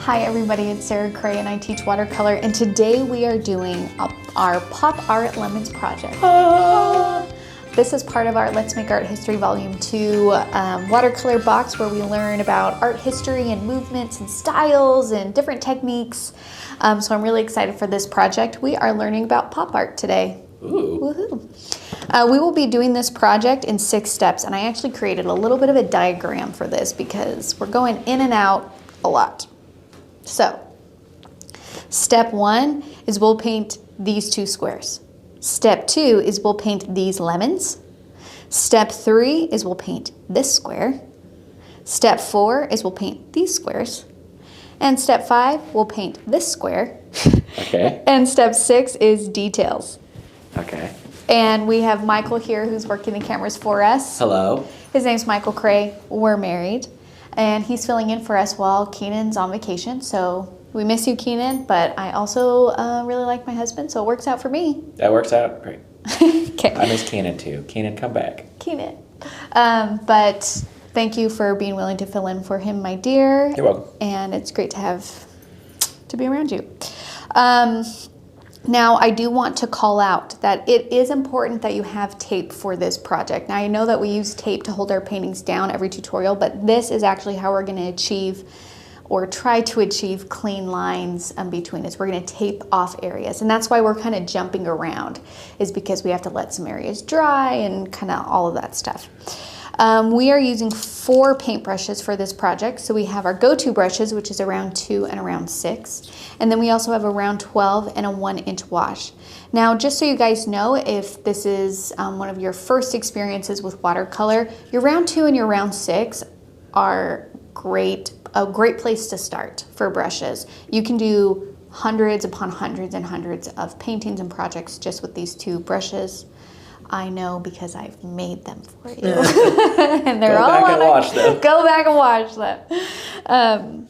Hi everybody, it's Sarah Cray and I teach watercolor, and today we are doing our Pop Art Lemons project. This is part of our Let's Make Art History Volume 2 watercolor box, where we learn about art history and movements and styles and different techniques. So I'm really excited for this project. We are learning about pop art today. Ooh. Woohoo. We will be doing this project in 6 steps, and I actually created a little bit of a diagram for this because we're going in and out a lot. So, step 1 is we'll paint these 2 squares. Step 2 is we'll paint these lemons. Step 3 is we'll paint this square. Step 4 is we'll paint these squares. And step 5, we'll paint this square. Okay. And step 6 is details. Okay. And we have Michael here who's working the cameras for us. Hello. His name's Michael Cray. We're married. And he's filling in for us while Keenan's on vacation. So we miss you, Keenan, but I also really like my husband, so it works out for me. That works out great. Okay. I miss Keenan too. Keenan, come back. Keenan. But thank you for being willing to fill in for him, my dear. You're welcome. And it's great to be around you. Now, I do want to call out that it is important that you have tape for this project. Now, I know that we use tape to hold our paintings down every tutorial, but this is actually how we're going to achieve or try to achieve clean lines between us. We're going to tape off areas, and that's why we're kind of jumping around, is because we have to let some areas dry and kind of all of that stuff. We are using 4 paintbrushes for this project. So we have our go-to brushes, which is around 2 and around 6. And then we also have a round 12 and a 1-inch wash. Now, just so you guys know, if this is one of your first experiences with watercolor, your round 2 and your round 6 are a great place to start for brushes. You can do hundreds upon hundreds and hundreds of paintings and projects just with these 2 brushes. I know because I've made them for you. And they're all on it. Go back and watch them.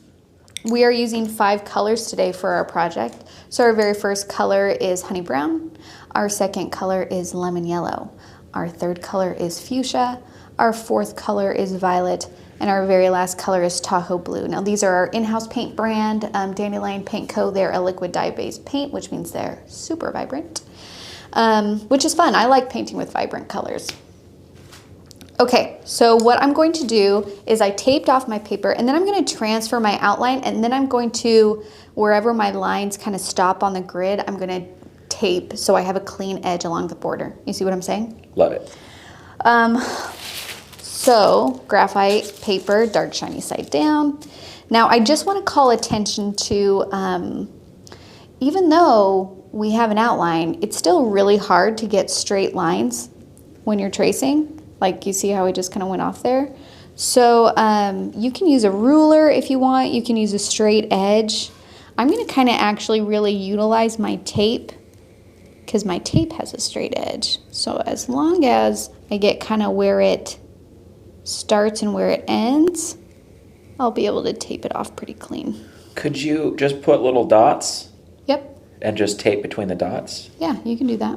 We are using 5 colors today for our project. So our very first color is honey brown. Our second color is lemon yellow. Our third color is fuchsia. Our 4th color is violet. And our very last color is Tahoe blue. Now these are our in-house paint brand, Dandelion Paint Co. They're a liquid dye-based paint, which means they're super vibrant. Which is fun. I like painting with vibrant colors. Okay, so what I'm going to do is I taped off my paper, and then I'm going to transfer my outline, and then I'm going to, wherever my lines kind of stop on the grid, I'm going to tape so I have a clean edge along the border. You see what I'm saying? Love it. So graphite paper, dark shiny side down. Now I just want to call attention to, even though we have an outline, it's still really hard to get straight lines when you're tracing. Like, you see how we just kind of went off there? So you can use a ruler if you want. You can use a straight edge. I'm going to kind of actually really utilize my tape because my tape has a straight edge. So as long as I get kind of where it starts and where it ends, I'll be able to tape it off pretty clean. Could you just put little dots? Yep. And just tape between the dots? Yeah, you can do that.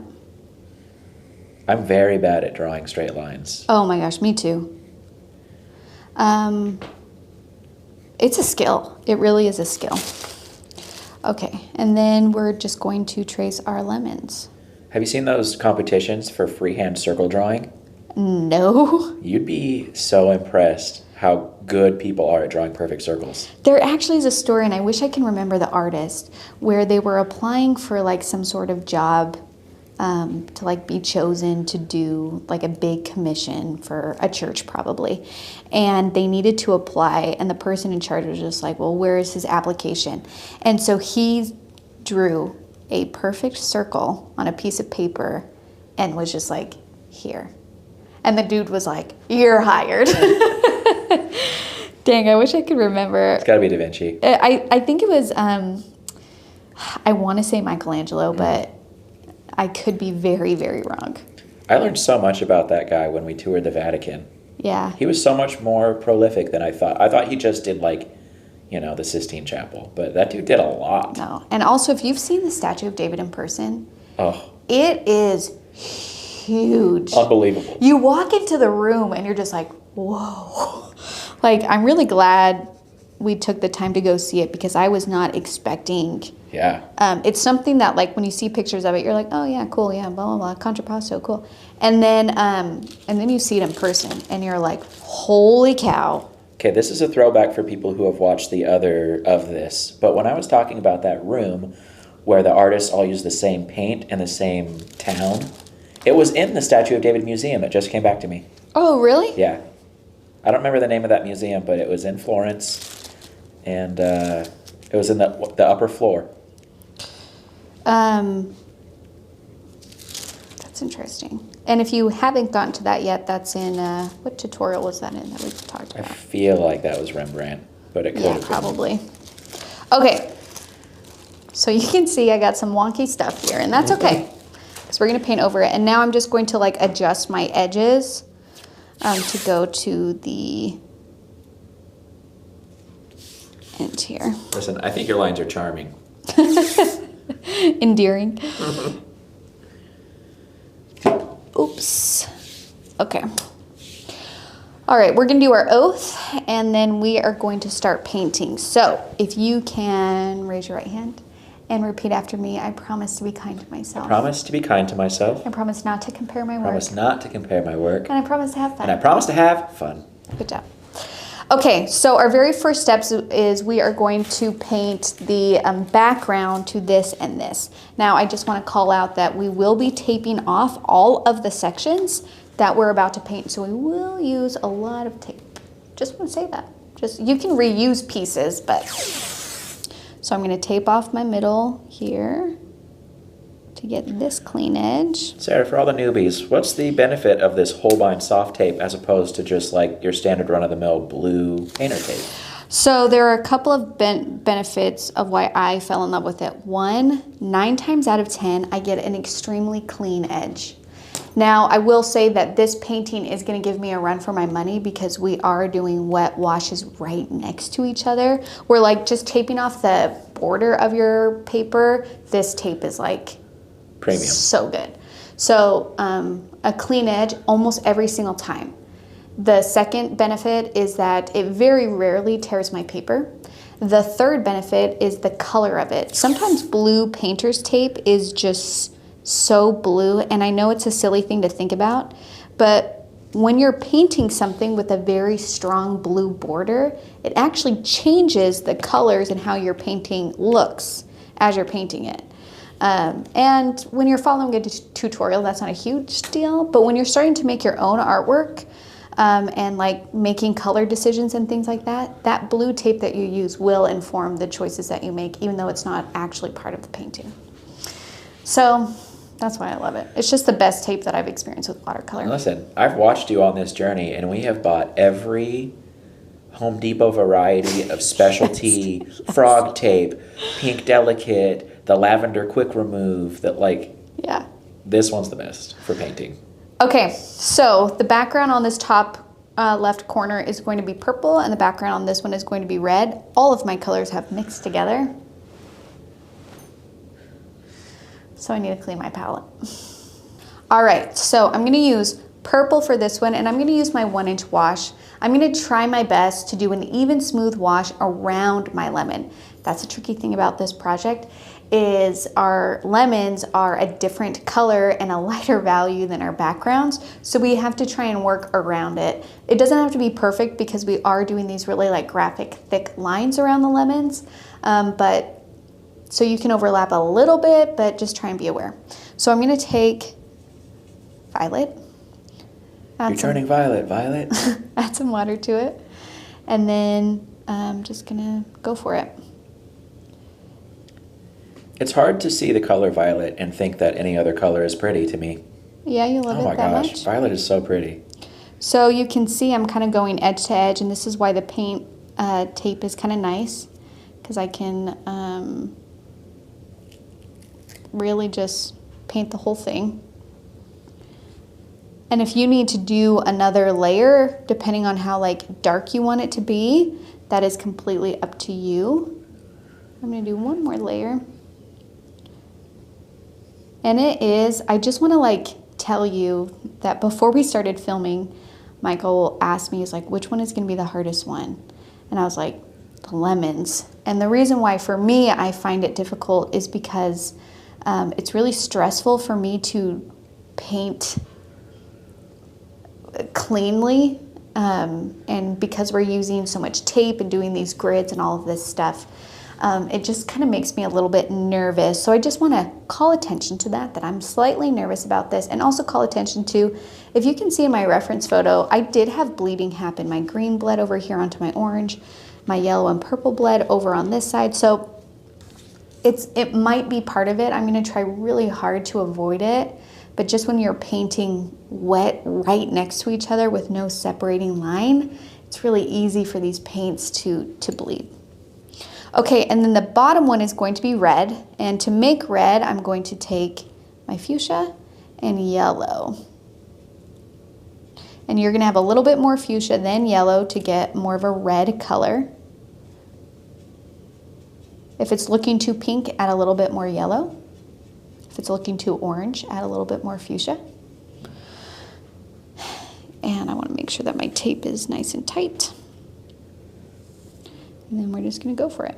I'm very bad at drawing straight lines. Oh my gosh, me too. It's a skill. It really is a skill. Okay, and then we're just going to trace our lemons. Have you seen those competitions for freehand circle drawing? No. You'd be so impressed how good people are at drawing perfect circles. There actually is a story, and I wish I can remember the artist, where they were applying for like some sort of job to like be chosen to do like a big commission for a church probably. And they needed to apply, and the person in charge was just like, well, where is his application? And so he drew a perfect circle on a piece of paper and was just like, here. And the dude was like, you're hired. Dang, I wish I could remember. It's got to be Da Vinci. I think it was, I want to say Michelangelo, but I could be very, very wrong. I learned so much about that guy when we toured the Vatican. Yeah. He was so much more prolific than I thought. I thought he just did like, you know, the Sistine Chapel, but that dude did a lot. No. And also, if you've seen the statue of David in person, it is huge. Unbelievable. You walk into the room and you're just like, whoa. Like, I'm really glad we took the time to go see it because I was not expecting. Yeah. It's something that, like, when you see pictures of it, you're like, oh yeah, cool, yeah, blah blah blah, contrapposto, cool. And then you see it in person, and you're like, holy cow. Okay, this is a throwback for people who have watched the other of this. But when I was talking about that room where the artists all use the same paint in the same town, it was in the Statue of David Museum. It just came back to me. Oh, really? Yeah. I don't remember the name of that museum, but it was in Florence, and it was in the upper floor. That's interesting. And if you haven't gotten to that yet, that's in, what tutorial was that in that we talked about? I feel like that was Rembrandt, but it could have been. Probably. Okay. So you can see I got some wonky stuff here, and that's okay, because we're going to paint over it. And now I'm just going to, like, adjust my edges to go to the end here. Listen, I think your lines are charming. Endearing. Oops. Okay. All right, we're going to do our oath, and then we are going to start painting. So if you can raise your right hand and repeat after me. I promise to be kind to myself. I promise to be kind to myself. I promise not to compare my work. I promise not to compare my work. And I promise to have fun. And I promise to have fun. Good job. Okay, so our very first steps is we are going to paint the background to this and this. Now, I just want to call out that we will be taping off all of the sections that we're about to paint, so we will use a lot of tape. Just want to say that. Just, you can reuse pieces, but... So I'm going to tape off my middle here to get this clean edge. Sarah, for all the newbies, what's the benefit of this Holbein Soft Tape as opposed to just like your standard run-of-the-mill blue painter tape? So there are a couple of benefits of why I fell in love with it. One, 9 times out of 10, I get an extremely clean edge. Now, I will say that this painting is going to give me a run for my money because we are doing wet washes right next to each other. We're like just taping off the border of your paper. This tape is like premium. So good. So a clean edge almost every single time. The second benefit is that it very rarely tears my paper. The third benefit is the color of it. Sometimes blue painter's tape is just so blue, and I know it's a silly thing to think about, but when you're painting something with a very strong blue border, it actually changes the colors and how your painting looks as you're painting it. And when you're following a tutorial, that's not a huge deal, but when you're starting to make your own artwork and like making color decisions and things like that, that blue tape that you use will inform the choices that you make, even though it's not actually part of the painting. So that's why I love it. It's just the best tape that I've experienced with watercolor. Listen, I've watched you on this journey, and we have bought every Home Depot variety of specialty yes. frog tape, pink delicate, the lavender quick remove, that like, yeah, this one's the best for painting. Okay, so the background on this top left corner is going to be purple, and the background on this one is going to be red. All of my colors have mixed together. So I need to clean my palette. All right, so I'm gonna use purple for this one, and I'm gonna use my 1-inch wash. I'm gonna try my best to do an even smooth wash around my lemon. That's the tricky thing about this project, is our lemons are a different color and a lighter value than our backgrounds, so we have to try and work around it. It doesn't have to be perfect because we are doing these really like graphic thick lines around the lemons, but so you can overlap a little bit, but just try and be aware. So I'm gonna take violet. You're turning violet, Violet. Add some water to it, and then I'm just gonna go for it. It's hard to see the color violet and think that any other color is pretty to me. Yeah, you love it that much? Oh my gosh, violet is so pretty. So you can see I'm kind of going edge to edge, and this is why the paint tape is kind of nice, because I can really just paint the whole thing. And if you need to do another layer, depending on how like dark you want it to be, that is completely up to you. I'm gonna do one more layer. And it is, I just wanna like tell you that before we started filming, Michael asked me, he's like, which one is gonna be the hardest one? And I was like, the lemons. And the reason why for me I find it difficult is because it's really stressful for me to paint cleanly, and because we're using so much tape and doing these grids and all of this stuff, it just kind of makes me a little bit nervous. So I just want to call attention to that I'm slightly nervous about this, and also call attention to, if you can see in my reference photo, I did have bleeding happen. My green bled over here onto my orange, my yellow and purple bled over on this side. So it might be part of it. I'm going to try really hard to avoid it. But just when you're painting wet right next to each other with no separating line, it's really easy for these paints to bleed. Okay, and then the bottom one is going to be red. And to make red, I'm going to take my fuchsia and yellow. And you're gonna have a little bit more fuchsia than yellow to get more of a red color. If it's looking too pink, add a little bit more yellow. If it's looking too orange, add a little bit more fuchsia. And I want to make sure that my tape is nice and tight. And then we're just going to go for it.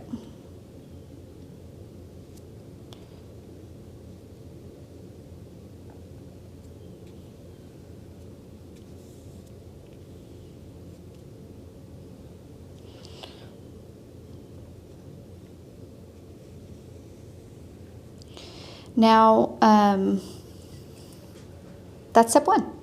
Now, that's step one.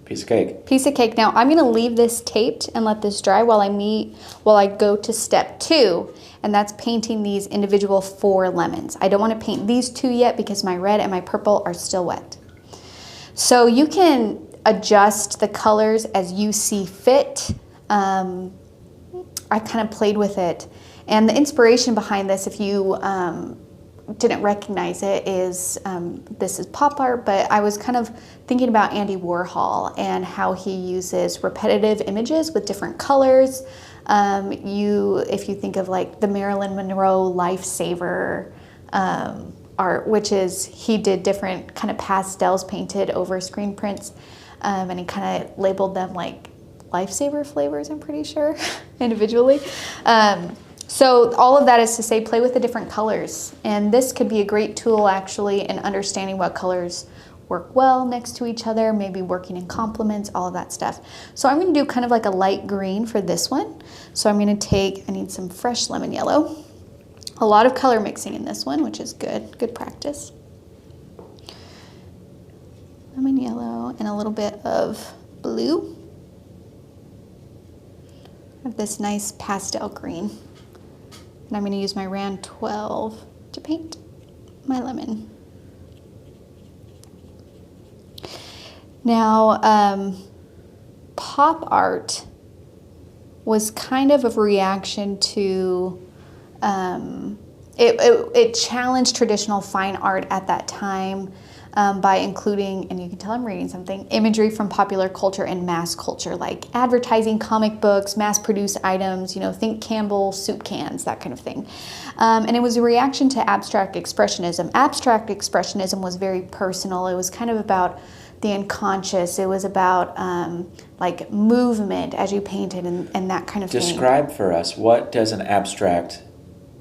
Piece of cake. Piece of cake. Now, I'm going to leave this taped and let this dry while I go to step two, and that's painting these individual 4 lemons. I don't want to paint these 2 yet because my red and my purple are still wet. So you can adjust the colors as you see fit. I kind of played with it. And the inspiration behind this, if you didn't recognize it, is this is pop art, but I was kind of thinking about Andy Warhol and how he uses repetitive images with different colors. If you think of like the Marilyn Monroe Lifesaver art, which is, he did different kind of pastels painted over screen prints, and he kind of labeled them like Lifesaver flavors, I'm pretty sure, individually. So all of that is to say, play with the different colors. And this could be a great tool actually in understanding what colors work well next to each other, maybe working in complements, all of that stuff. So I'm going to do kind of like a light green for this one. So I'm going to take, I need some fresh lemon yellow. A lot of color mixing in this one, which is good practice. Lemon yellow and a little bit of blue. I have this nice pastel green. And I'm going to use my Ran 12 to paint my lemon. Now, pop art was kind of a reaction to, it challenged traditional fine art at that time by including, and you can tell I'm reading something, imagery from popular culture and mass culture, like advertising, comic books, mass-produced items, you know, think Campbell soup cans, that kind of thing. And it was a reaction to abstract expressionism. Abstract expressionism was very personal. It was kind of about the unconscious. It was about like movement as you painted and that kind of thing. Describe for us, what does an abstract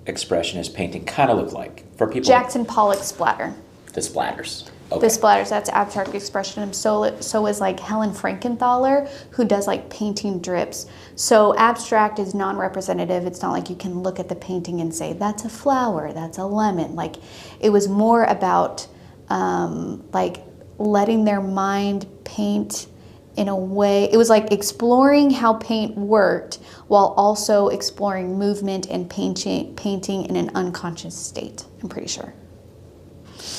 expressionist painting kind of look like for people? Jackson Pollock splatter. The splatters. Okay. The splatters, that's abstract expressionism. So is like Helen Frankenthaler, who does like painting drips. So abstract is non-representative. It's not like you can look at the painting and say, that's a flower, that's a lemon. Like, it was more about like letting their mind paint in a way. It was like exploring how paint worked while also exploring movement and painting in an unconscious state, I'm pretty sure.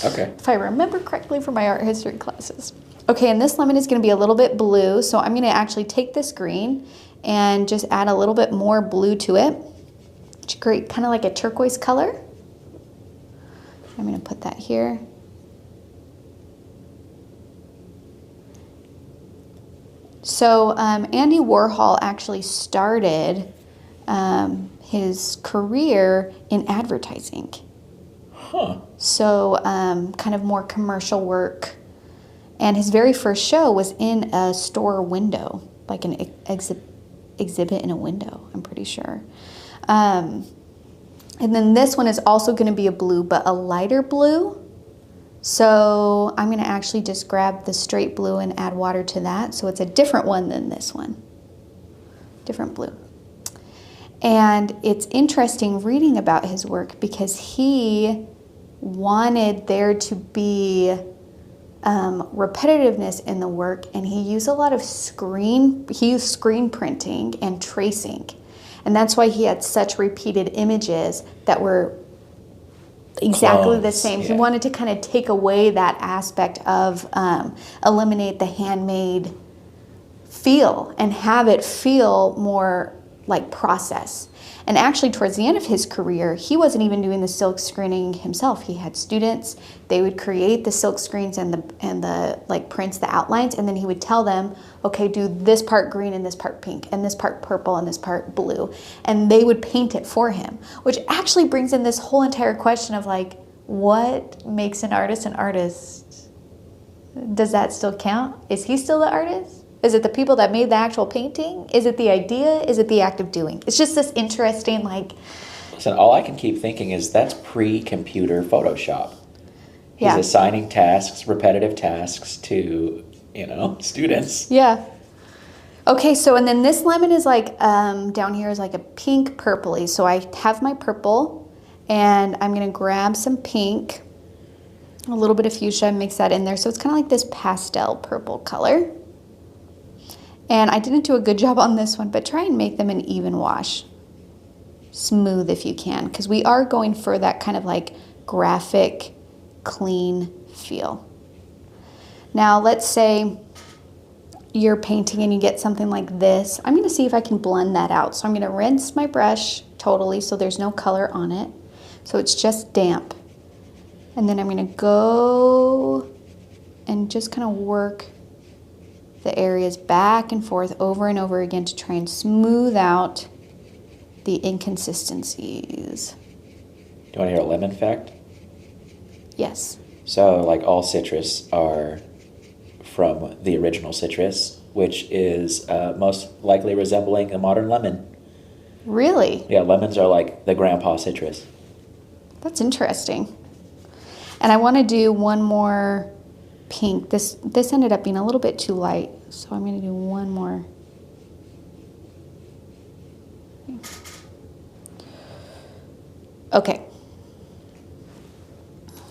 Okay. If I remember correctly from my art history classes. Okay, and this lemon is going to be a little bit blue, so I'm going to actually take this green and just add a little bit more blue to it to create kind of like a turquoise color. I'm going to put that here. So Andy Warhol actually started his career in advertising. Huh. So kind of more commercial work. And his very first show was in a store window, like an exhibit in a window, I'm pretty sure. And then this one is also going to be a blue, but a lighter blue. So I'm going to actually just grab the straight blue and add water to that. So it's a different one than this one. Different blue. And it's interesting reading about his work because he wanted there to be repetitiveness in the work, and he used a lot of screen printing and tracing. And that's why he had such repeated images that were exactly the same. Yeah. He wanted to kind of take away that aspect of eliminate the handmade feel and have it feel more like process. And actually towards the end of his career, he wasn't even doing the silk screening himself. He had students. They would create the silk screens and the like prints, the outlines, and then he would tell them, okay, do this part green and this part pink and this part purple and this part blue. And they would paint it for him, which actually brings in this whole entire question of like, what makes an artist an artist? Does that still count? Is he still the artist? Is it the people that made the actual painting? Is it the idea? Is it the act of doing? It's just this interesting, like... Listen, all I can keep thinking is that's pre-computer Photoshop. He's Yeah. assigning tasks, repetitive tasks to, students. Yeah. Okay, so and then this lemon is like, down here is like a pink purpley. So I have my purple, and I'm going to grab some pink, a little bit of fuchsia, mix that in there. So it's kind of like this pastel purple color. And I didn't do a good job on this one, but try and make them an even wash. Smooth if you can, because we are going for that kind of like graphic, clean feel. Now, let's say you're painting and you get something like this. I'm going to see if I can blend that out. So I'm going to rinse my brush totally so there's no color on it. So it's just damp. And then I'm going to go and just kind of work the areas back and forth over and over again to try and smooth out the inconsistencies. Do you want to hear a lemon fact? Yes. So, like all citrus are from the original citrus, which is most likely resembling a modern lemon. Really? Yeah, lemons are like the grandpa citrus. That's interesting. And I want to do one more pink. This ended up being a little bit too light, so I'm going to do one more. Okay.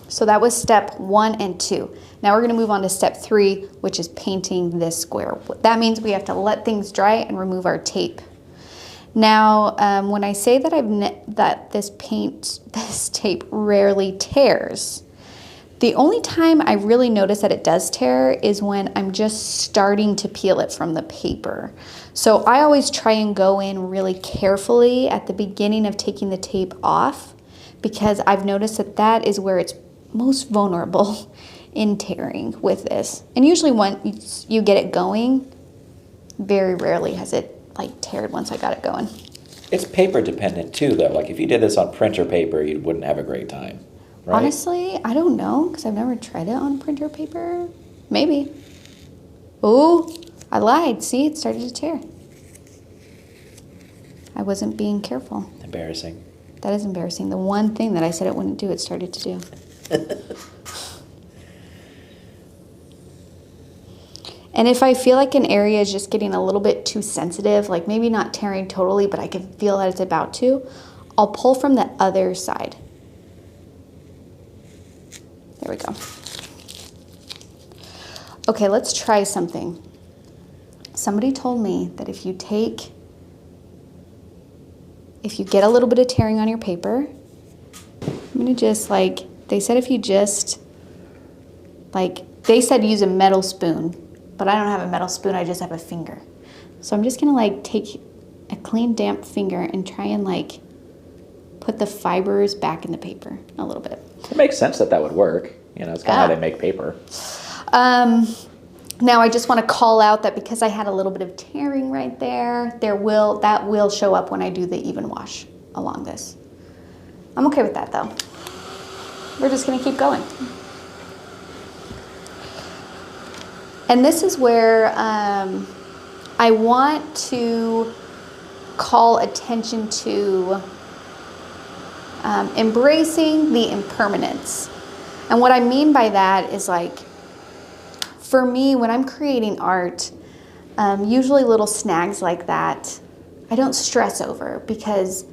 So that was step 1 and 2. Now we're going to move on to step 3, which is painting this square. That means we have to let things dry and remove our tape. Now, when I say that this tape rarely tears, the only time I really notice that it does tear is when I'm just starting to peel it from the paper. So I always try and go in really carefully at the beginning of taking the tape off, because I've noticed that that is where it's most vulnerable in tearing with this. And usually once you get it going, very rarely has it like teared once I got it going. It's paper dependent too, though. Like if you did this on printer paper, you wouldn't have a great time. Right? Honestly, I don't know, because I've never tried it on printer paper. Maybe. Oh, I lied. See, it started to tear. I wasn't being careful. Embarrassing. That is embarrassing. The one thing that I said it wouldn't do, it started to do. And if I feel like an area is just getting a little bit too sensitive, like maybe not tearing totally, but I can feel that it's about to, I'll pull from the other side. There we go. Okay, let's try something. Somebody told me that if you get a little bit of tearing on your paper, I'm gonna just they said use a metal spoon, but I don't have a metal spoon, I just have a finger. So I'm just gonna take a clean, damp finger and try and put the fibers back in the paper a little bit. It makes sense that would work. It's kind of how they make paper. Now I just want to call out that because I had a little bit of tearing right there, that will show up when I do the even wash along this. I'm okay with that though. We're just going to keep going. And this is where I want to call attention to embracing the impermanence. And what I mean by that is, like, for me, when I'm creating art, usually little snags like that, I don't stress over, because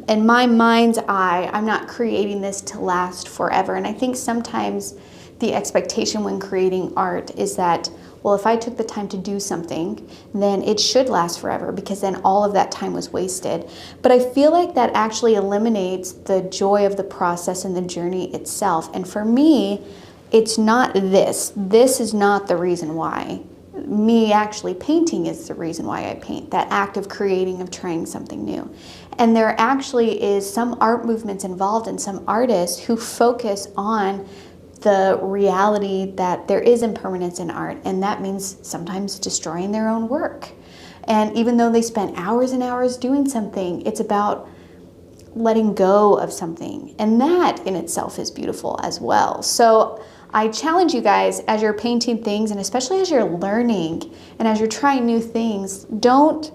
in my mind's eye, I'm not creating this to last forever. And I think sometimes the expectation when creating art is that, well, if I took the time to do something, then it should last forever, because then all of that time was wasted. But I feel like that actually eliminates the joy of the process and the journey itself. And for me, it's not this. This is not the reason why. Me actually painting is the reason why I paint, that act of creating, of trying something new. And there actually is some art movements involved and some artists who focus on the reality that there is impermanence in art, and that means sometimes destroying their own work. And even though they spent hours and hours doing something, it's about letting go of something, and that in itself is beautiful as well. So I challenge you guys, as you're painting things, and especially as you're learning and as you're trying new things, don't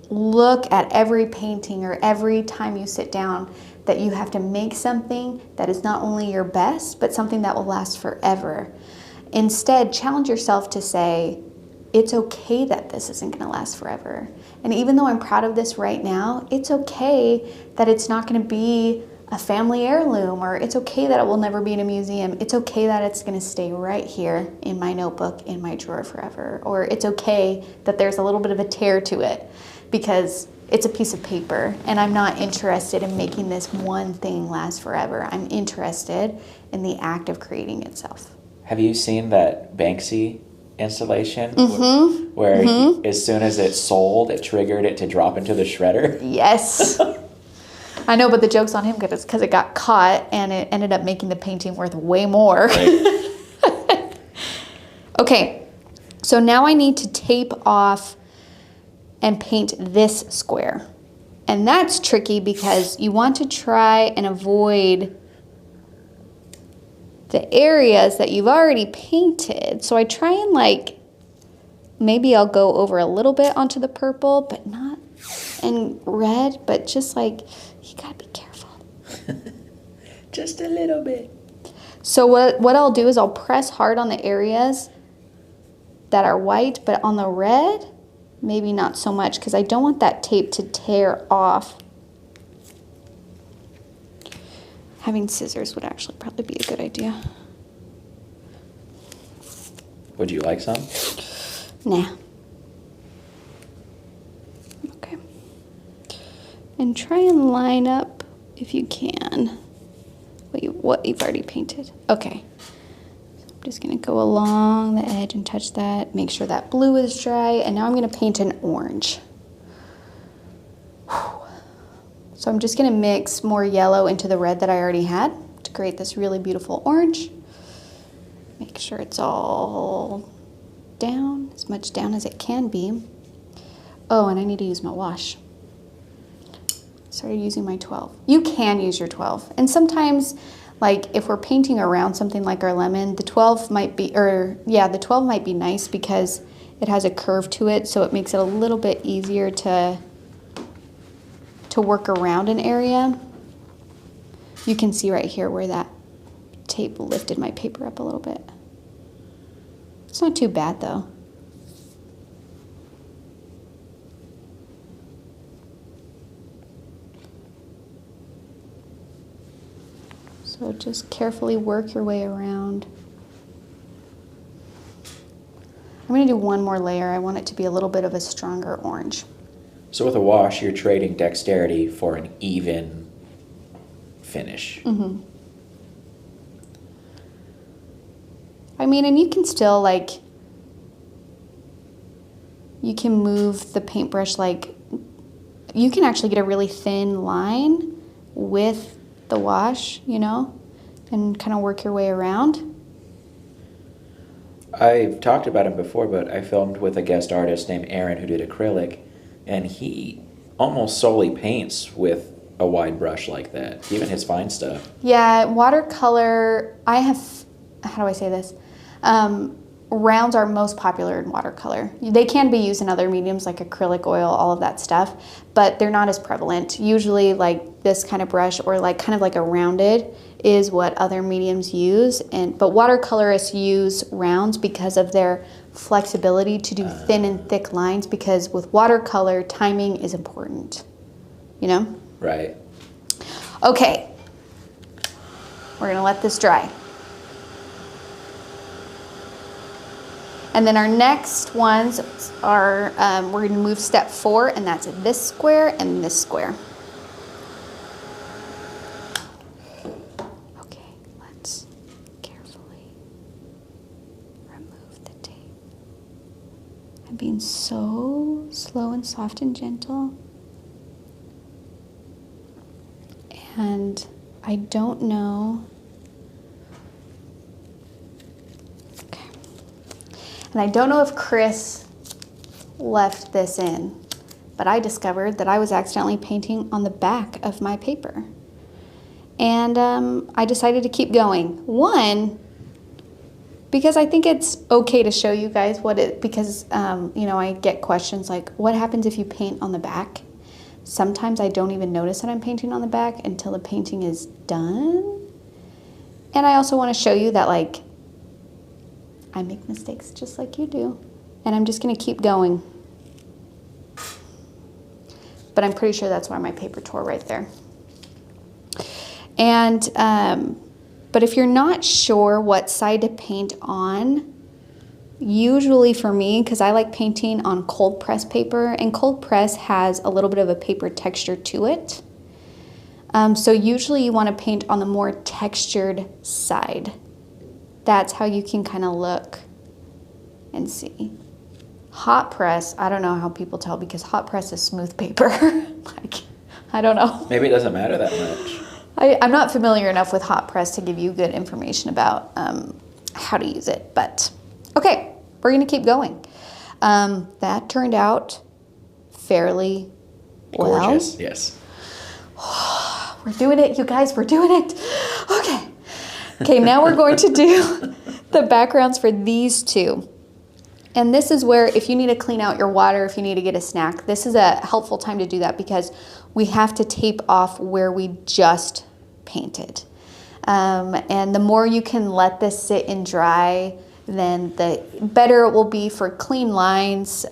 look at every painting or every time you sit down that you have to make something that is not only your best, but something that will last forever. Instead, challenge yourself to say, it's okay that this isn't going to last forever. And even though I'm proud of this right now, it's okay that it's not going to be a family heirloom, or it's okay that it will never be in a museum. It's okay that it's going to stay right here in my notebook, in my drawer forever. Or it's okay that there's a little bit of a tear to it, because it's a piece of paper, and I'm not interested in making this one thing last forever. I'm interested in the act of creating itself. Have you seen that Banksy installation where as soon as it sold, it triggered it to drop into the shredder? Yes. I know, but the joke's on him because it got caught and it ended up making the painting worth way more. Right. Okay, so now I need to tape off and paint this square. And that's tricky because you want to try and avoid the areas that you've already painted. So I try and, like, maybe I'll go over a little bit onto the purple, but not in red, but just like, you gotta be careful. Just a little bit. So what I'll do is I'll press hard on the areas that are white, but on the red, maybe not so much, because I don't want that tape to tear off. Having scissors would actually probably be a good idea. Would you like some? Nah. Okay. And try and line up, if you can, what you've already painted. Okay. I'm just going to go along the edge and touch that, make sure that blue is dry, and now I'm going to paint an orange. So I'm just going to mix more yellow into the red that I already had to create this really beautiful orange. Make sure it's all down, as much down as it can be. Oh, and I need to use my wash. Started using my 12. You can use your 12. And sometimes, like, if we're painting around something like our lemon, the 12 might be, the 12 might be nice because it has a curve to it, so it makes it a little bit easier to work around an area. You can see right here where that tape lifted my paper up a little bit. It's not too bad though. So just carefully work your way around. I'm going to do one more layer. I want it to be a little bit of a stronger orange. So with a wash, you're trading dexterity for an even finish. Mm-hmm. I mean, and you can still, like, you can move the paintbrush, like, you can actually get a really thin line with the wash, you know, and kind of work your way around. I've talked about him before, but I filmed with a guest artist named Aaron who did acrylic, and he almost solely paints with a wide brush like that, even his fine stuff. Yeah, watercolor, I have, how do I say this? rounds are most popular in watercolor. They can be used in other mediums like acrylic oil, all of that stuff, but they're not as prevalent. Usually like this kind of brush or like kind of like a rounded is what other mediums use. But watercolorists use rounds because of their flexibility to do thin and thick lines, because with watercolor, timing is important, you know? Right. Okay, we're gonna let this dry. And then our next ones are, we're gonna move step 4, and that's this square and this square. Okay, let's carefully remove the tape. I'm being so slow and soft and gentle. And I don't know. Okay. And I don't know if Chris left this in, but I discovered that I was accidentally painting on the back of my paper. And I decided to keep going. One, because I think it's okay to show you guys because you know, I get questions like, what happens if you paint on the back? Sometimes I don't even notice that I'm painting on the back until the painting is done. And I also want to show you that, like, I make mistakes just like you do. And I'm just going to keep going. But I'm pretty sure that's why my paper tore right there. And, but if you're not sure what side to paint on, usually for me, because I like painting on cold press paper, and cold press has a little bit of a paper texture to it. So usually you want to paint on the more textured side. That's how you can kind of look and see. Hot press, I don't know how people tell, because hot press is smooth paper. Like, I don't know. Maybe it doesn't matter that much. I'm not familiar enough with hot press to give you good information about how to use it, but okay, we're gonna keep going. That turned out fairly well. Gorgeous, yes. We're doing it, you guys, we're doing it. Okay. Okay, now we're going to do the backgrounds for these two. And this is where, if you need to clean out your water, if you need to get a snack, this is a helpful time to do that, because we have to tape off where we just painted. And the more you can let this sit and dry, then the better it will be for clean lines,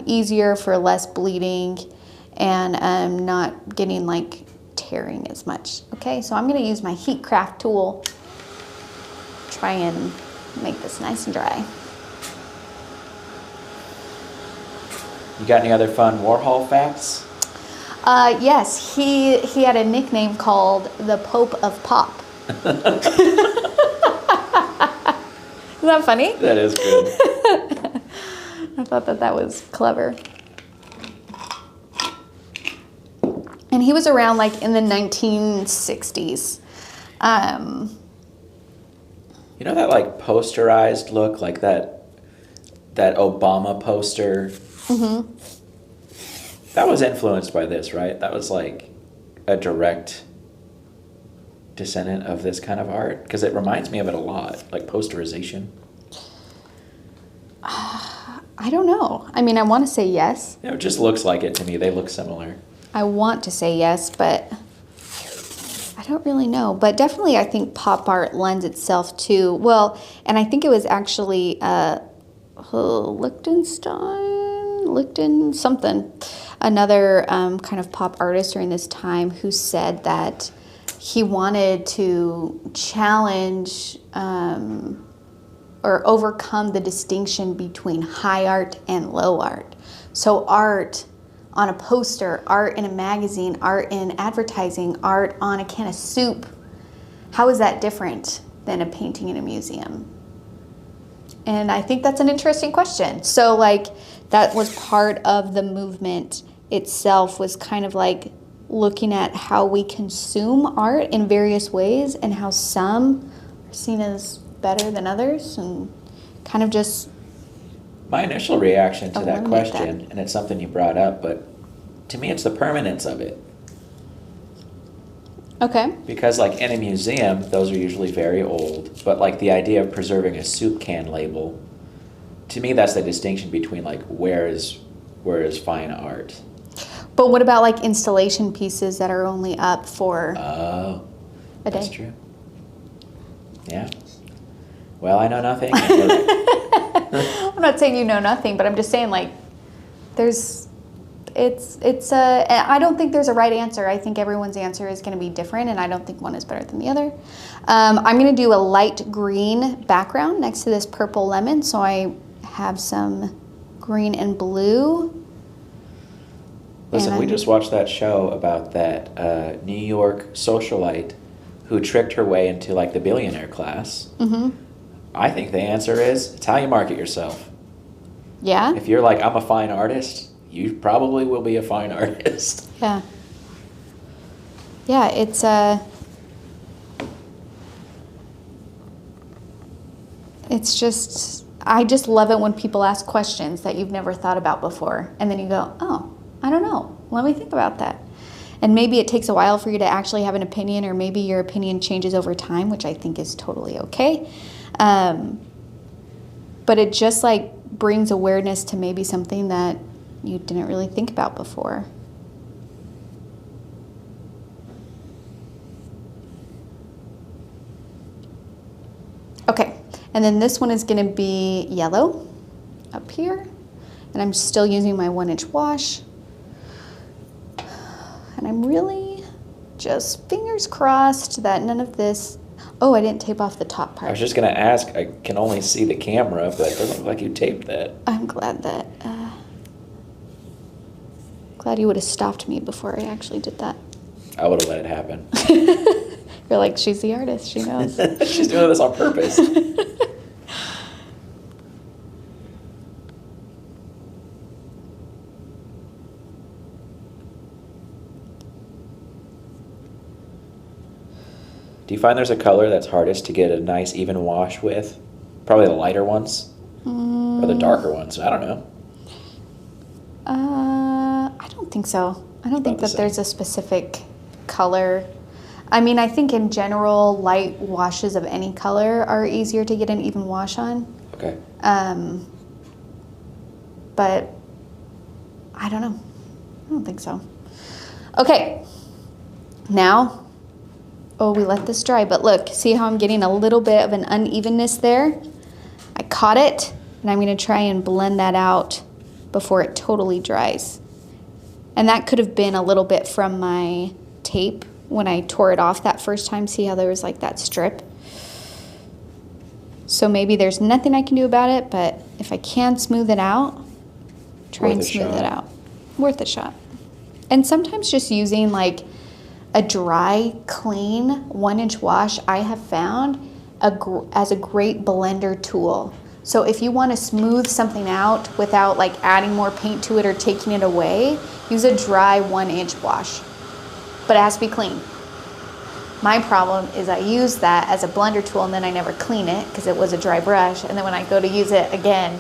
easier for less bleeding, and not getting like tearing as much. Okay, so I'm gonna use my heat craft tool, try and make this nice and dry. You got any other fun Warhol facts? Yes, he had a nickname called the Pope of Pop. Isn't that funny? That is good. I thought that was clever. And he was around like in the 1960s. You know that like posterized look, like that Obama poster? Mm-hmm. That was influenced by this, right? That was like a direct descendant of this kind of art, because it reminds me of it a lot, like posterization. I don't know. I mean, I want to say yes. You know, it just looks like it to me. They look similar. I want to say yes, but I don't really know. But definitely I think pop art lends itself to, well, and I think it was actually Lichten something, another kind of pop artist during this time, who said that he wanted to challenge or overcome the distinction between high art and low art. So art on a poster, art in a magazine, art in advertising, art on a can of soup, how is that different than a painting in a museum? And I think that's an interesting question. So like, that was part of the movement itself, was kind of like looking at how we consume art in various ways, and how some are seen as better than others, and kind of just... My initial reaction to that question, and it's something you brought up, but to me it's the permanence of it. Okay. Because like in a museum, those are usually very old, but like the idea of preserving a soup can label to me, that's the distinction between like where is fine art. But what about like installation pieces that are only up for Oh, a day? that's true. Yeah. Well, I know nothing. I'm not saying you know nothing, but I'm just saying like I don't think there's a right answer. I think everyone's answer is going to be different, and I don't think one is better than the other. I'm going to do a light green background next to this purple lemon, so I have some green and blue. Listen, And we just watched that show about that New York socialite who tricked her way into like the billionaire class. Mm-hmm. I think the answer is it's how you market yourself. Yeah? If you're like, I'm a fine artist, you probably will be a fine artist. Yeah. Yeah, it's just, I just love it when people ask questions that you've never thought about before. And then you go, oh, I don't know. Let me think about that. And maybe it takes a while for you to actually have an opinion, or maybe your opinion changes over time, which I think is totally okay. But it just like brings awareness to maybe something that you didn't really think about before. Okay, and then this one is going to be yellow up here, and I'm still using my 1-inch wash. And I'm really just fingers crossed that none of this, oh, I didn't tape off the top part. I was just going to ask, I can only see the camera, but it doesn't look like you taped that. I'm glad that, glad you would have stopped me before I actually did that. I would have let it happen. You're like, she's the artist, she knows. She's doing this on purpose. Do you find there's a color that's hardest to get a nice even wash with? Probably the lighter ones? Or the darker ones? I don't know. I don't think so. I don't think that there's a specific color. I mean, I think in general, light washes of any color are easier to get an even wash on. Okay. But I don't know. I don't think so. Okay. Now, oh, we let this dry, but look, see how I'm getting a little bit of an unevenness there? I caught it, and I'm going to try and blend that out before it totally dries. And that could have been a little bit from my tape when I tore it off that first time. See how there was like that strip? So maybe there's nothing I can do about it, but if I can smooth it out, try and smooth it out. Worth a shot. And sometimes just using like a dry, clean 1-inch wash I have found as a great blender tool. So if you want to smooth something out without like adding more paint to it or taking it away, use a dry 1-inch wash. But it has to be clean. My problem is I use that as a blender tool and then I never clean it because it was a dry brush. And then when I go to use it again,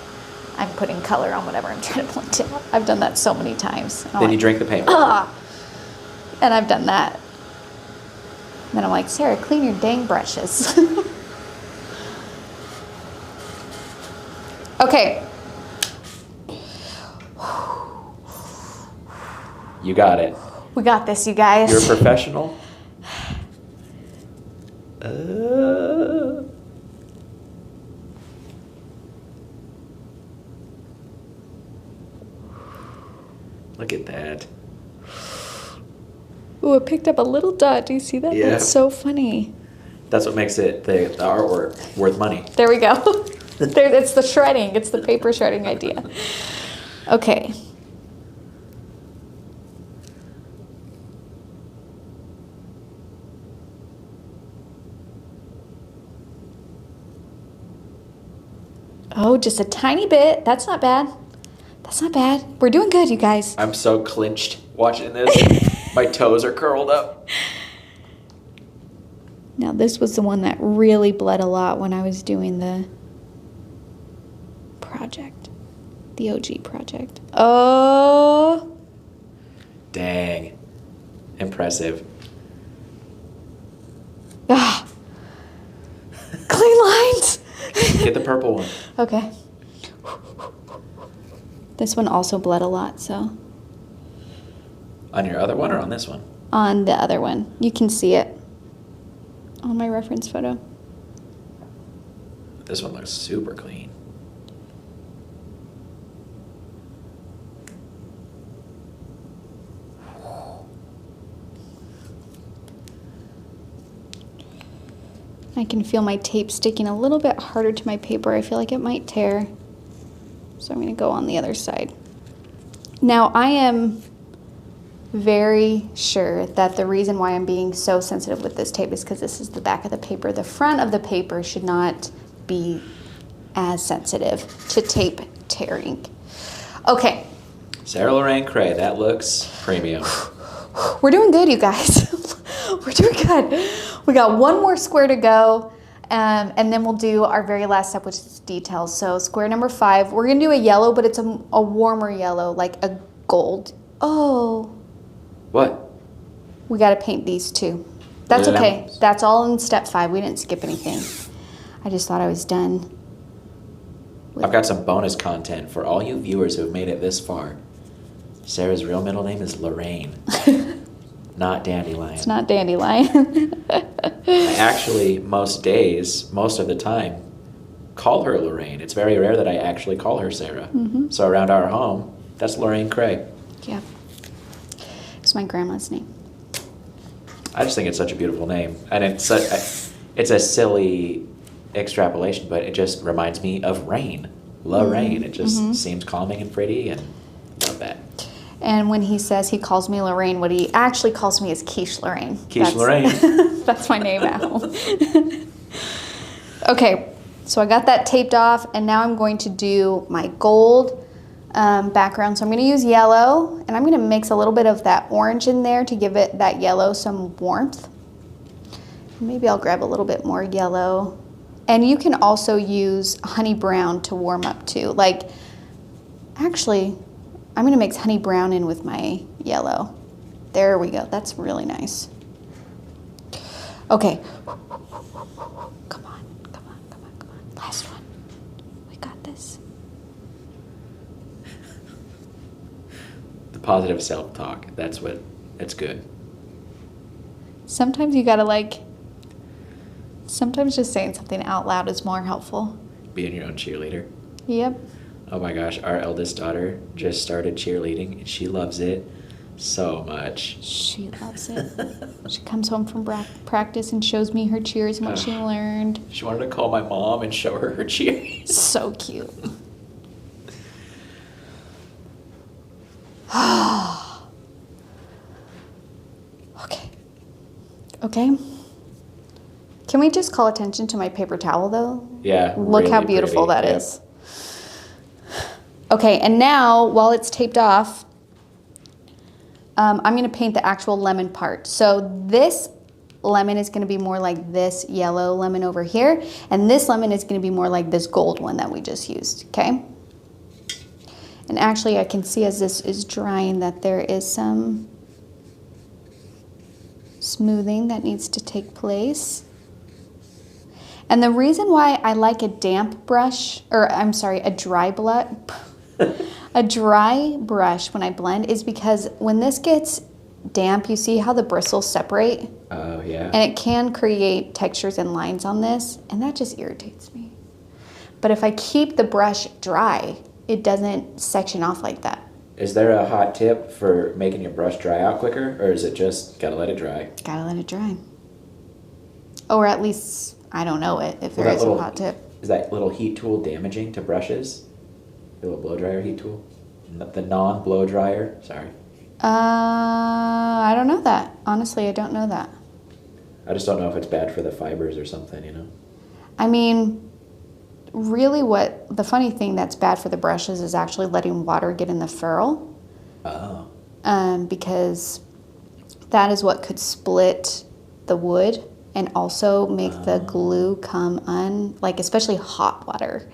I'm putting color on whatever I'm trying to blend it. I've done that so many times. Then you drink the paint. And I've done that. And then I'm like, Sarah, clean your dang brushes. Okay. You got it. We got this, you guys. You're a professional? Look at that. Ooh, it picked up a little dot. Do you see that? Yeah. That's so funny. That's what makes it the artwork worth money. There we go. It's the shredding. It's the paper shredding idea. Okay. Oh, just a tiny bit. That's not bad. That's not bad. We're doing good, you guys. I'm so clinched watching this. My toes are curled up. Now, this was the one that really bled a lot when I was doing the project, the OG project. Oh. Dang. Impressive. Ah. Clean lines. Get the purple one. Okay. This one also bled a lot, so. On your other one or on this one? On the other one. You can see it on my reference photo. This one looks super clean. I can feel my tape sticking a little bit harder to my paper. I feel like it might tear. So I'm going to go on the other side. Now I am very sure that the reason why I'm being so sensitive with this tape is because this is the back of the paper. The front of the paper should not be as sensitive to tape tearing. Okay. Sarah Lorraine Cray, that looks premium. We're doing good, you guys. We're doing good. We got one more square to go, and then we'll do our very last step, which is details. So square number 5, we're gonna do a yellow, but it's a warmer yellow, like a gold. Oh. What? We gotta paint these too. That's okay. That's all in step 5. We didn't skip anything. I just thought I was done. I've got some bonus content for all you viewers who have made it this far. Sarah's real middle name is Lorraine, not Dandelion. It's not Dandelion. I actually, most days, most of the time, call her Lorraine. It's very rare that I actually call her Sarah. Mm-hmm. So around our home, that's Lorraine Cray. Yeah. It's my grandma's name. I just think it's such a beautiful name. And it's a silly extrapolation, but it just reminds me of rain. Lorraine. It just seems calming and pretty, and love that. And when he says he calls me Lorraine, what he actually calls me is Quiche Lorraine. Quiche Lorraine. That's my name at home. Okay, so I got that taped off, and now I'm going to do my gold background. So I'm going to use yellow, and I'm going to mix a little bit of that orange in there to give it that yellow some warmth. Maybe I'll grab a little bit more yellow. And you can also use honey brown to warm up too. Like, actually, I'm going to mix honey brown in with my yellow. There we go. That's really nice. Okay. Come on, come on, come on, come on. Last one. We got this. The positive self-talk. That's good. Sometimes you got to sometimes just saying something out loud is more helpful. Being your own cheerleader. Yep. Oh my gosh, our eldest daughter just started cheerleading, and she loves it so much. She loves it. She comes home from practice and shows me her cheers and what she learned. She wanted to call my mom and show her cheers. So cute. Okay. Can we just call attention to my paper towel, though? Yeah. Look really how beautiful pretty. that is. Okay, and now, while it's taped off, I'm going to paint the actual lemon part. So this lemon is going to be more like this yellow lemon over here, and this lemon is going to be more like this gold one that we just used, okay? And actually, I can see as this is drying that there is some smoothing that needs to take place. And the reason why I like a damp brush, or I'm sorry, a dry brush when I blend is because when this gets damp, you see how the bristles separate? Oh, yeah. And it can create textures and lines on this, and that just irritates me. But if I keep the brush dry, it doesn't section off like that. Is there a hot tip for making your brush dry out quicker, or is it just gotta let it dry? Gotta let it dry. Or at least, I don't know if there is a hot tip. Is that little heat tool damaging to brushes? The little blow dryer heat tool? The non-blow dryer? Sorry. I don't know that. Honestly, I don't know that. I just don't know if it's bad for the fibers or something, you know? I mean, really what the funny thing that's bad for the brushes is actually letting water get in the ferrule. Oh. Because that is what could split the wood and also make the glue come like especially hot water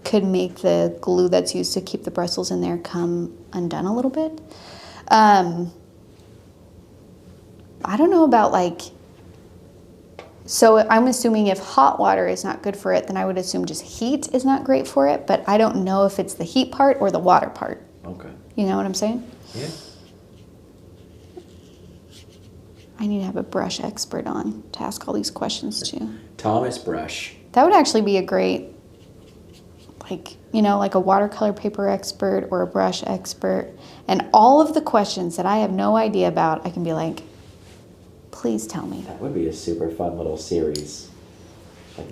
could make the glue that's used to keep the bristles in there come undone a little bit. I don't know about so I'm assuming if hot water is not good for it, then I would assume just heat is not great for it, but I don't know if it's the heat part or the water part. Okay. You know what I'm saying? Yeah. I need to have a brush expert on to ask all these questions to. Thomas Brush. That would actually be a great, like, you know, like a watercolor paper expert or a brush expert. And all of the questions that I have no idea about, I can be like, please tell me. That would be a super fun little series. Like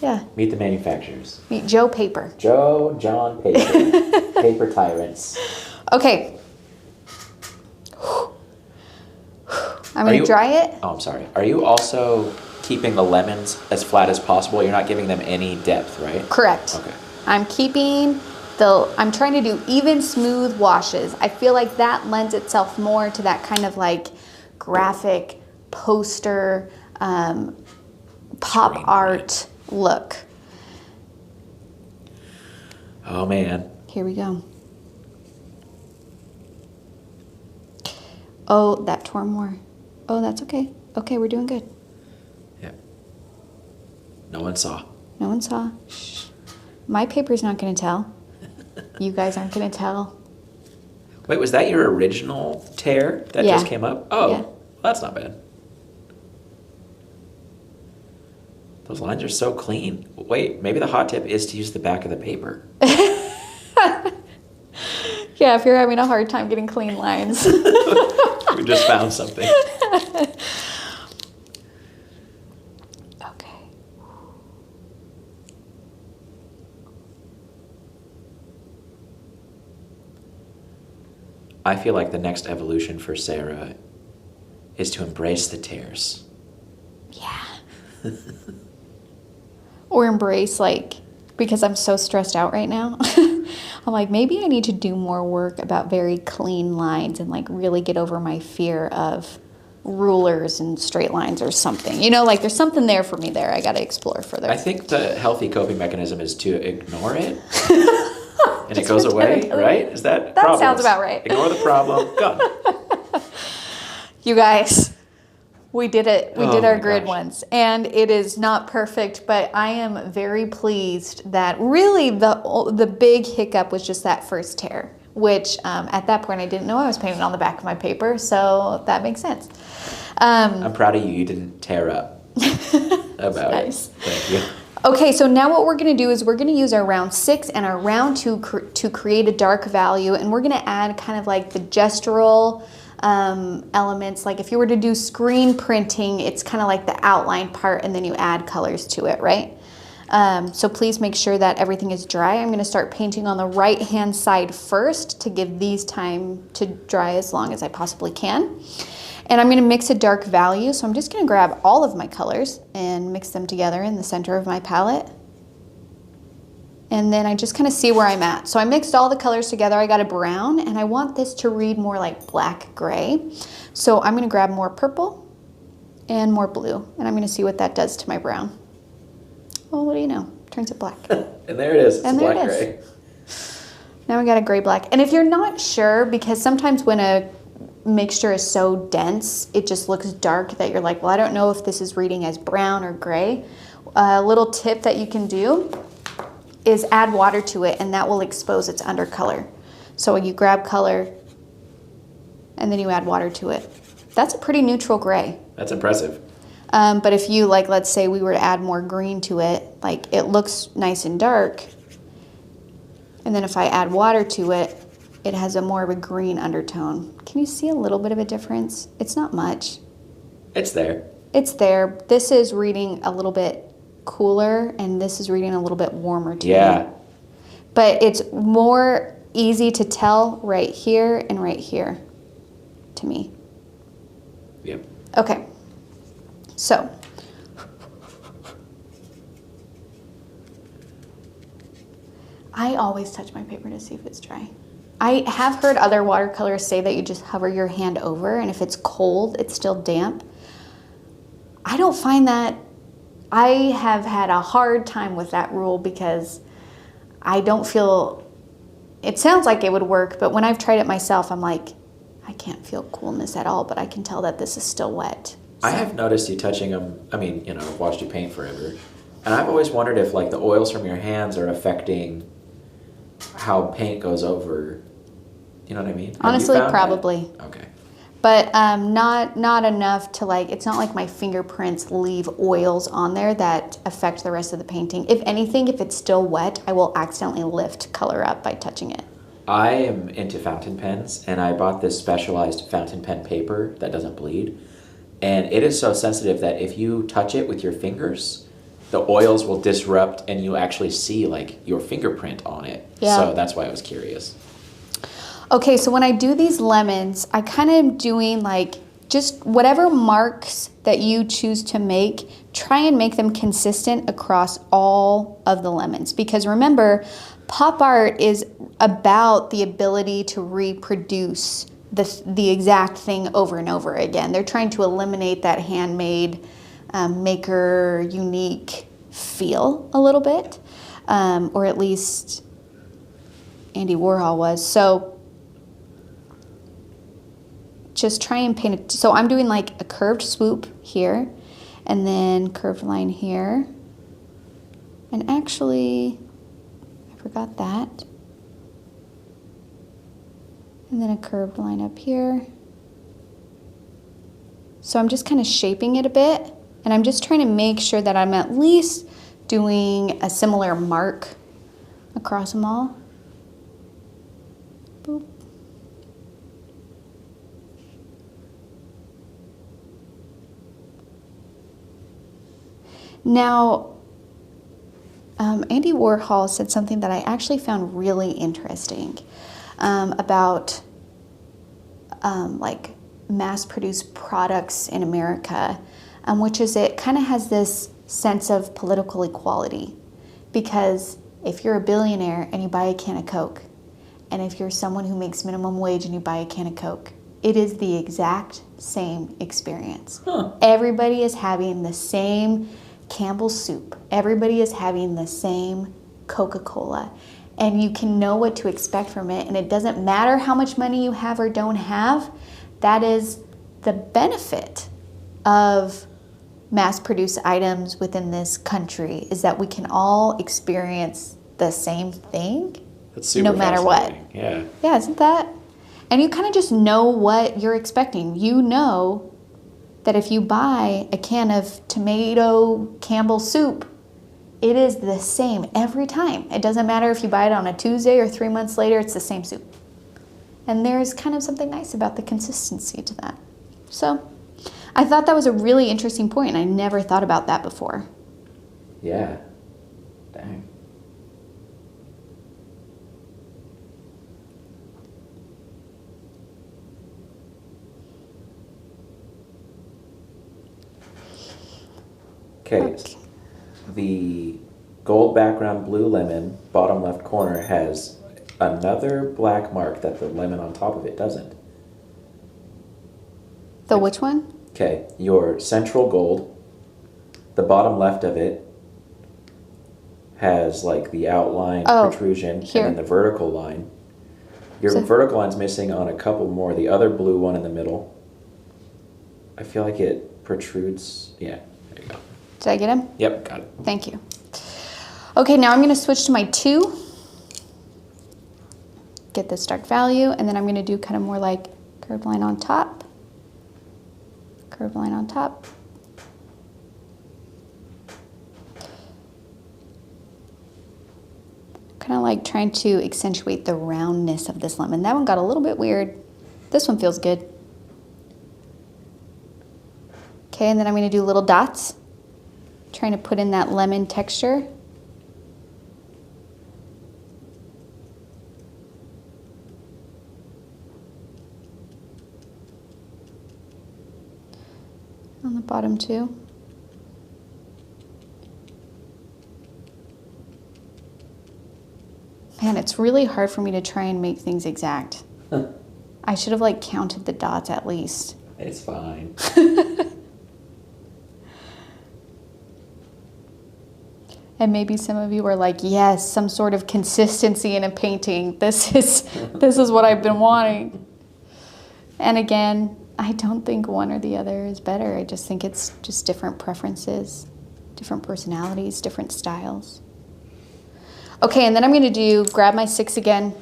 Yeah. meet the manufacturers. Meet Joe Paper. John Paper. Paper tyrants. Okay. I'm going to dry it. Oh, I'm sorry. Are you also keeping the lemons as flat as possible? You're not giving them any depth, right? Correct. Okay. I'm trying to do even smooth washes. I feel like that lends itself more to that kind of like graphic poster, pop art look. Oh man. Here we go. Oh, that tore more. Oh, that's okay. Okay, we're doing good. Yeah. No one saw. No one saw. Shh. My paper's not going to tell. You guys aren't going to tell. Wait, was that your original tear that Yeah. just came up? Oh, Yeah. well, that's not bad. Those lines are so clean. Wait, maybe the hot tip is to use the back of the paper. Yeah, if you're having a hard time getting clean lines. We just found something. Okay. I feel like the next evolution for Sarah is to embrace the tears. Yeah. Or embrace, like, because I'm so stressed out right now. I'm like, maybe I need to do more work about very clean lines and like really get over my fear of rulers and straight lines or something. You know, like there's something there for me there. I got to explore further. I think the healthy coping mechanism is to ignore it. And it goes away, right? Is that problems? Sounds about right. Ignore the problem. Done. You guys, we did it. We Oh did our my grid gosh. once, and it is not perfect, but I am very pleased that really the big hiccup was just that first tear, which at that point I didn't know I was painting on the back of my paper, so that makes sense. I'm proud of you. You didn't tear up about Nice. it. Thank you. Okay, so now what we're going to do is we're going to use our round 6 and our round 2 to create a dark value, and we're going to add kind of like the gestural elements. Like if you were to do screen printing, it's kind of like the outline part and then you add colors to it, right? So please make sure that everything is dry. I'm going to start painting on the right hand side first to give these time to dry as long as I possibly can. And I'm going to mix a dark value, so I'm just going to grab all of my colors and mix them together in the center of my palette. And then I just kind of see where I'm at. So I mixed all the colors together. I got a brown, and I want this to read more like black gray. So I'm going to grab more purple and more blue, and I'm going to see what that does to my brown. Well, what do you know? Turns it black. And there it is. It's And there black it is. gray. Now we got a gray black. And if you're not sure, because sometimes when a mixture is so dense, it just looks dark that you're like, well, I don't know if this is reading as brown or gray. A little tip that you can do is add water to it, and that will expose its undercolor. So you grab color and then you add water to it. That's a pretty neutral gray. That's impressive. But if you, like, let's say we were to add more green to it, like it looks nice and dark. And then if I add water to it, it has a more of a green undertone. Can you see a little bit of a difference? It's not much. It's there. It's there. This is reading a little bit cooler, and this is reading a little bit warmer to me. But it's more easy to tell right here and right here to me. Yep. Okay. So I always touch my paper to see if it's dry. I have heard other watercolors say that you just hover your hand over, and if it's cold, it's still damp. I don't find that. I have had a hard time with that rule because I don't feel, it sounds like it would work, but when I've tried it myself, I'm like, I can't feel coolness at all, but I can tell that this is still wet. I have noticed you touching them. I mean, you know, I've watched you paint forever. And I've always wondered if, like, the oils from your hands are affecting how paint goes over. You know what I mean? Have you Honestly, found that? probably. Okay. But not enough to like, it's not like my fingerprints leave oils on there that affect the rest of the painting. If anything, if it's still wet, I will accidentally lift color up by touching it. I am into fountain pens, and I bought this specialized fountain pen paper that doesn't bleed. And it is so sensitive that if you touch it with your fingers, the oils will disrupt and you actually see like your fingerprint on it. Yeah. So that's why I was curious. Okay, so when I do these lemons, I kind of am doing like just whatever marks that you choose to make, try and make them consistent across all of the lemons. Because remember, pop art is about the ability to reproduce the exact thing over and over again. They're trying to eliminate that handmade, maker, unique feel a little bit, or at least Andy Warhol was. So just try and paint it. So I'm doing like a curved swoop here, and then curved line here. And actually, I forgot that. And then a curved line up here. So I'm just kind of shaping it a bit, and I'm just trying to make sure that I'm at least doing a similar mark across them all. Boop. Now, Andy Warhol said something that I actually found really interesting about like mass-produced products in America, which is it kind of has this sense of political equality. Because if you're a billionaire and you buy a can of Coke, and if you're someone who makes minimum wage and you buy a can of Coke, it is the exact same experience. Huh. Everybody is having the same Campbell's soup. Everybody is having the same Coca-Cola. And you can know what to expect from it. And it doesn't matter how much money you have or don't have. That is the benefit of mass-produced items within this country, is that we can all experience the same thing. That's super no matter what. fascinating. Yeah. Yeah, isn't that? And you kind of just know what you're expecting. You know that if you buy a can of tomato Campbell's soup, it is the same every time. It doesn't matter if you buy it on a Tuesday or 3 months later, it's the same soup. And there's kind of something nice about the consistency to that. So I thought that was a really interesting point, and I never thought about that before. Yeah. Dang. Okay. The gold background blue lemon, bottom left corner, has another black mark that the lemon on top of it doesn't. The which one? Okay, your central gold, the bottom left of it has like the outline protrusion here. and then the vertical line. Your So- vertical line's missing on a couple more. The other blue one in the middle, I feel like it protrudes. Yeah, there you go. Did I get him? Yep, got it. Thank you. Okay, now I'm going to switch to my 2. Get this dark value, and then I'm going to do kind of more like curved line on top. Curved line on top. Kind of like trying to accentuate the roundness of this lemon. That one got a little bit weird. This one feels good. Okay, and then I'm going to do little dots. Trying to put in that lemon texture. On the bottom too. Man, it's really hard for me to try and make things exact. I should have like counted the dots at least. It's fine. And maybe some of you are like, yes, some sort of consistency in a painting. This is what I've been wanting. And again, I don't think one or the other is better. I just think it's just different preferences, different personalities, different styles. Okay, and then I'm gonna grab my 6 again,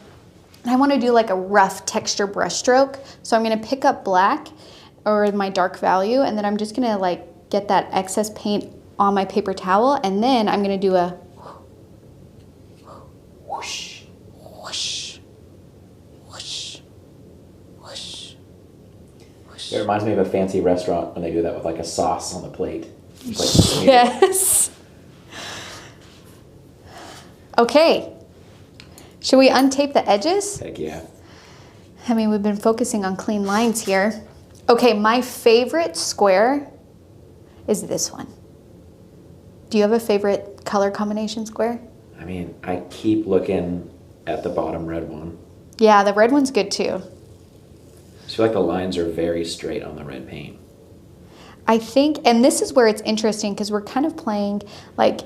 and I wanna do like a rough texture brush stroke. So I'm gonna pick up black or my dark value, and then I'm just gonna like get that excess paint on my paper towel, and then I'm gonna do a whoosh, whoosh, whoosh, whoosh, whoosh. It reminds me of a fancy restaurant when they do that with like a sauce on the plate. Like, yes. Okay. Should we untape the edges? Heck yeah. I mean, we've been focusing on clean lines here. Okay, my favorite square is this one. Do you have a favorite color combination square? I mean, I keep looking at the bottom red one. Yeah, the red one's good too. I feel like the lines are very straight on the red paint. I think, and this is where it's interesting because we're kind of playing like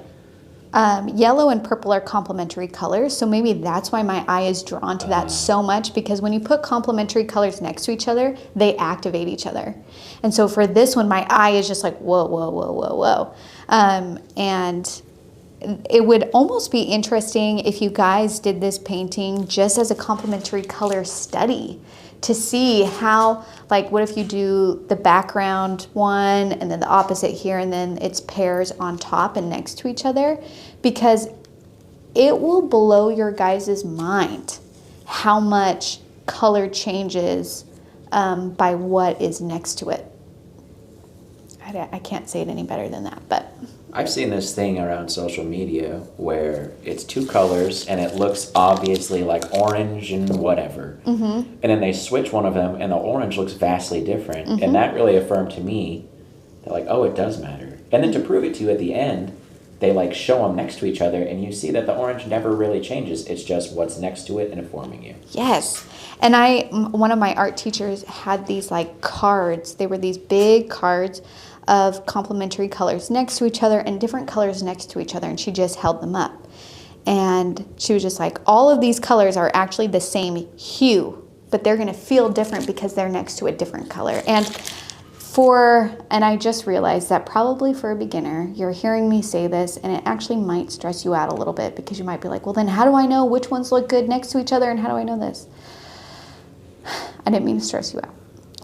yellow and purple are complementary colors. So maybe that's why my eye is drawn to that so much, because when you put complementary colors next to each other, they activate each other. And so for this one, my eye is just like, whoa, whoa, whoa, whoa, whoa. And it would almost be interesting if you guys did this painting just as a complementary color study to see how, like, what if you do the background one and then the opposite here, and then it's pairs on top and next to each other, because it will blow your guys' mind how much color changes by what is next to it. I can't say it any better than that, but. I've seen this thing around social media where it's 2 colors and it looks obviously like orange and whatever. Mm-hmm. And then they switch one of them and the orange looks vastly different. Mm-hmm. And that really affirmed to me that, like, oh, it does matter. And then to prove it to you at the end, they like show them next to each other and you see that the orange never really changes. It's just what's next to it and informing you. Yes. And one of my art teachers had these like cards. They were these big cards of complementary colors next to each other and different colors next to each other, and she just held them up. And she was just like, all of these colors are actually the same hue, but they're gonna feel different because they're next to a different color. And I just realized that probably for a beginner, you're hearing me say this, and it actually might stress you out a little bit, because you might be like, well, then how do I know which ones look good next to each other, and how do I know this? I didn't mean to stress you out.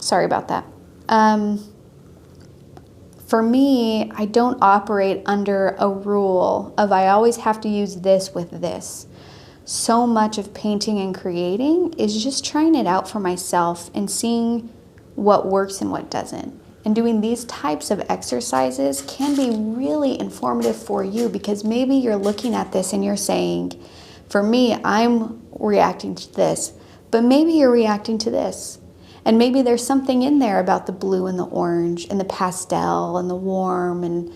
Sorry about that. For me, I don't operate under a rule of I always have to use this with this. So much of painting and creating is just trying it out for myself and seeing what works and what doesn't. And doing these types of exercises can be really informative for you, because maybe you're looking at this and you're saying, for me, I'm reacting to this, but maybe you're reacting to this. And maybe there's something in there about the blue and the orange and the pastel and the warm, and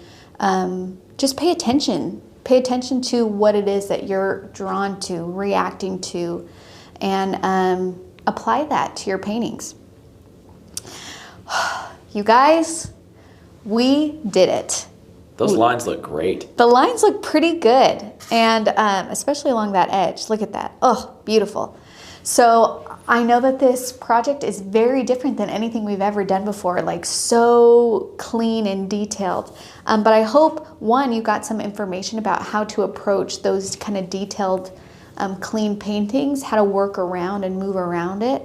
just pay attention. Pay attention to what it is that you're drawn to, reacting to, and apply that to your paintings. You guys, we did it. Those lines look great. The lines look pretty good, and especially along that edge. Look at that. Oh, beautiful. So I know that this project is very different than anything we've ever done before, like so clean and detailed. But I hope, one, you got some information about how to approach those kind of detailed, clean paintings, how to work around and move around it.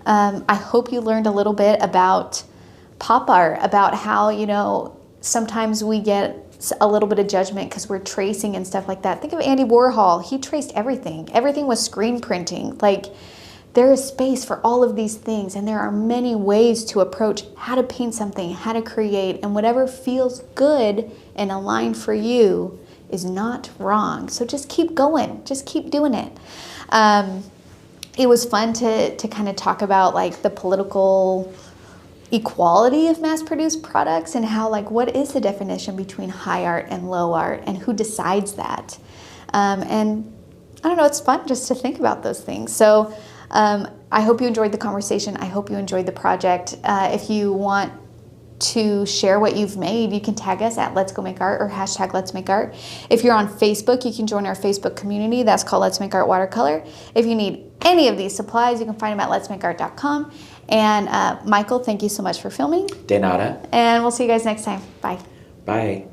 I hope you learned a little bit about pop art, about how, you know, sometimes we get a little bit of judgment because we're tracing and stuff like that. Think of Andy Warhol. He traced everything. Everything was screen printing. Like, there is space for all of these things, and there are many ways to approach how to paint something, how to create, and whatever feels good and aligned for you is not wrong. So just keep going. Just keep doing it. It was fun to kind of talk about like the political equality of mass-produced products, and how, like, what is the definition between high art and low art, and who decides that? And I don't know, it's fun just to think about those things. So I hope you enjoyed the conversation. I hope you enjoyed the project. If you want to share what you've made, you can tag us at Let's Go Make Art or hashtag Let's Make Art. If you're on Facebook, you can join our Facebook community. That's called Let's Make Art Watercolor. If you need any of these supplies, you can find them at letsmakeart.com. And Michael, thank you so much for filming. De nada. And we'll see you guys next time. Bye. Bye.